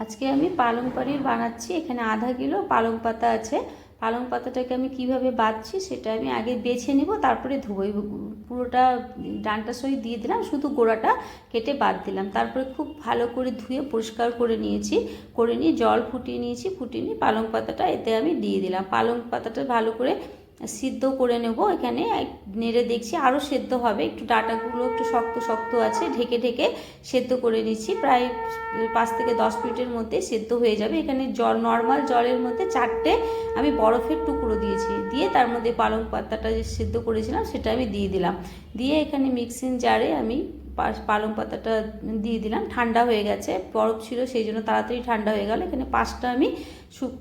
আজকে আমি পালং পনির বানাচ্ছি। এখানে আধা কিলো পালং পাতা আছে। পালং পাতাটাকে আমি কিভাবে বাছছি সেটা আমি আগে বেছে নিব, তারপরে ধুবো। পুরোটা ডাঁটা সহিত দিয়ে দিলাম, শুধু গোড়াটা কেটে বাদ দিলাম। তারপরে খুব ভালো করে ধুয়ে পরিষ্কার করে নিয়েছি, করে নিয়ে জল ফুটিয়ে নিয়েছি। ফুটিয়ে নিয়ে পালং পাতাটা এতে আমি দিয়ে দিলাম। পালং পাতাটা ভালো করে সিদ্ধ করে নেব। এখানে নেড়ে দেখছি আরও সেদ্ধ হবে, একটু ডাঁটাগুলো একটু শক্ত শক্ত আছে, ঢেকে ঢেকে সেদ্ধ করে নিচ্ছি। প্রায় 5 থেকে 10 মিনিটের মধ্যে সেদ্ধ হয়ে যাবে। এখানে নর্মাল জলের মধ্যে 4টে আমি বরফের টুকরো দিয়েছি, দিয়ে তার মধ্যে পালং পাতাটা যে সেদ্ধ করেছিলাম সেটা আমি দিয়ে দিলাম। দিয়ে এখানে মিক্সিং জারে আমি পালং পাতাটা দিয়ে দিলাম। ঠান্ডা হয়ে গেছে, বরফ ছিল সেই জন্য তাড়াতাড়ি ঠান্ডা হয়ে গেল। এখানে 5টা আমি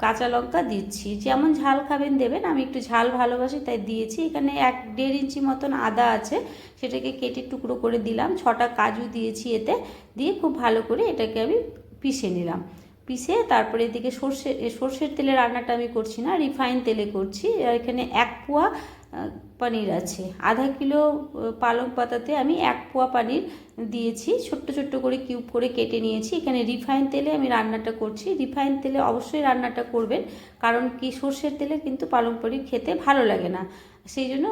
কাঁচা লঙ্কা দিচ্ছি, যেমন ঝাল খাবেন দেবেন, আমি একটু ঝাল ভালোবাসি তাই দিয়েছি। এখানে 1-1.5 ইঞ্চি মতন আদা আছে, সেটাকে কেটে টুকরো করে দিলাম। 6টা কাজু দিয়েছি এতে, দিয়ে খুব ভালো করে এটাকে আমি পিষে নিলাম। পিষে তারপরে এদিকে সর্ষের তেলে রান্নাটা আমি করছি না, রিফাইন তেলে করছি। এখানে 1 পোয়া পনির আছে। আধা কিলো পালং পাতাতে আমি 1 পোয়া পনির দিয়েছি, ছোট্ট ছোট্ট করে কিউব করে কেটে নিয়েছি। এখানে রিফাইন তেলে আমি রান্নাটা করছি। রিফাইন তেলে অবশ্যই রান্নাটা করবেন, কারণ কি সর্ষের তেলে কিন্তু পালং পনির খেতে ভালো লাগে না, সেই জন্য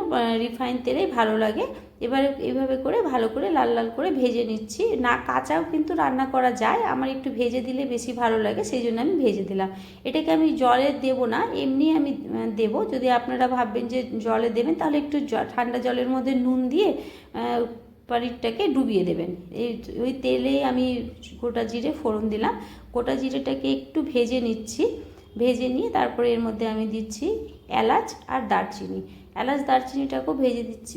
রিফাইন তেলেই ভালো লাগে। এবারে এইভাবে করে ভালো করে লাল লাল করে ভেজে নিচ্ছি। না কাঁচাও কিন্তু রান্না করা যায়, আমার একটু ভেজে দিলে বেশি ভালো লাগে, সেই জন্য আমি ভেজে দিলাম। এটাকে আমি জলে দেব না, এমনি আমি দেব। যদি আপনারা ভাববেন যে জলে দেবেন, তাহলে একটু ঠান্ডা জলের মধ্যে নুন দিয়ে পনিরটাকে ডুবিয়ে দেবেন। ওই তেলেই আমি গোটা জিরে ফোড়ন দিলাম। গোটা জিরেটাকে একটু ভেজে নিচ্ছি। ভেজে নিয়ে তারপরে এর মধ্যে আমি দিচ্ছি এলাচ আর দারচিনি। এলাচ দারচিনিটাকেও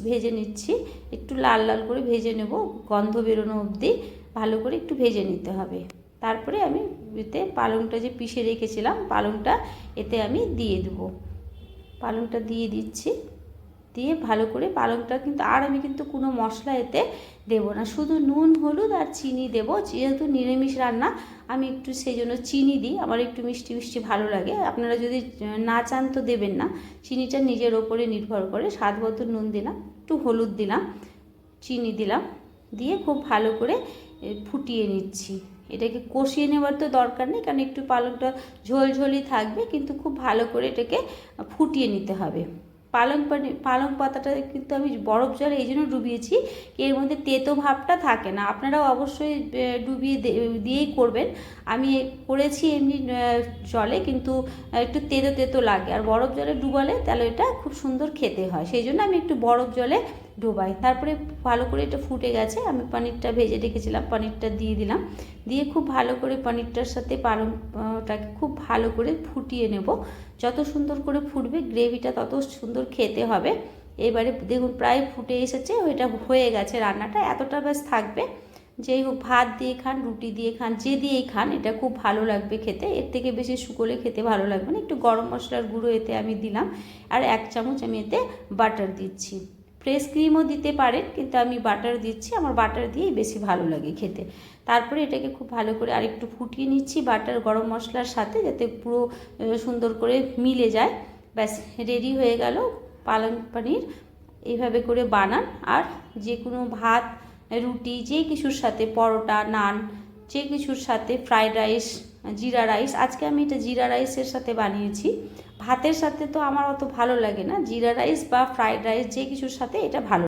ভেজে নিচ্ছি, একটু লাল লাল করে ভেজে নেব, গন্ধ বেরোনো অবধি ভালো করে একটু ভেজে নিতে হবে। তারপরে আমি এতে পালংটা যে পিষে রেখেছিলাম, পালংটা এতে আমি দিয়ে দেবো। পালংটা দিয়ে দিচ্ছি, দিয়ে ভালো করে পালংটা কিন্তু আমি কিন্তু কোনো মশলা এতে দেবো না, শুধু নুন হলুদ আর চিনি দেবো। যেহেতু নিরামিষ রান্না আমি একটু সেই জন্য চিনি দিই, আমার একটু মিষ্টি মিষ্টি ভালো লাগে। আপনারা যদি না চান তো দেবেন না, চিনিটা নিজের ওপরে নির্ভর করে। স্বাদ মতো নুন দিলাম, একটু হলুদ দিলাম, চিনি দিলাম, দিয়ে খুব ভালো করে ফুটিয়ে নিচ্ছি। এটাকে কষিয়ে নেওয়ার তো দরকার নেই, কারণ একটু পালংটা ঝোলঝোলই থাকবে, কিন্তু খুব ভালো করে এটাকে ফুটিয়ে নিতে হবে। পালং পাতাটা কিন্তু আমি বরফ জলে এই জন্য ডুবিয়েছি, এর মধ্যে তেতো ভাবটা থাকে না। আপনারাও অবশ্যই ডুবিয়ে দিয়েই করবেন। আমি করেছি এমনি জলে, কিন্তু একটু তেতো তেতো লাগে, আর বরফ জলে ডুবালে তাহলে এটা খুব সুন্দর খেতে হয়, সেই জন্য আমি একটু বরফ জলে ডোবাই। তারপরে ভালো করে এটা ফুটে গেছে, আমি পনিরটা ভেজে রেখেছিলাম, পনিরটা দিয়ে দিলাম। দিয়ে খুব ভালো করে পনিরটার সাথে পালংটাকে খুব ভালো করে ফুটিয়ে নেব। যত সুন্দর করে ফুটবে গ্রেভিটা তত সুন্দর খেতে হবে। এবারে দেখুন প্রায় ফুটে এসেছে, ওইটা হয়ে গেছে রান্নাটা। এতটা ব্যাস থাকবে। যেই হোক, ভাত দিয়ে খান, রুটি দিয়ে খান, যে দিয়েই খান, এটা খুব ভালো লাগবে খেতে। এর থেকে বেশি শুকোলে খেতে ভালো লাগবে না। একটু গরম মশলার গুঁড়ো এতে আমি দিলাম, আর 1 চামচ আমি এতে বাটার দিচ্ছি। ফ্রেশ ক্রিমও দিতে পারেন, কিন্তু আমি বাটার দিচ্ছি, আমার বাটার দিয়েই বেশি ভালো লাগে খেতে। তারপরে এটাকে খুব ভালো করে আরেকটু ফুটিয়ে নিচ্ছি বাটার গরম মশলার সাথে, যাতে পুরো সুন্দর করে মিলে যায়। ব্যাস রেডি হয়ে গেল পালং পনির। এইভাবে করে বানান, আর যে কোনো ভাত, রুটি, যে কিছুর সাথে, পরোটা, নান, যে কিছুর সাথে, ফ্রাইড রাইস, জিরা রাইস, আজকে আমি এটা জিরা রাইসের সাথে বানিয়েছি। ভাতের সাথে তো আমার অত ভালো লাগে না, জিরা রাইস বা ফ্রাইড রাইস যে কিছুর সাথে এটা ভালো।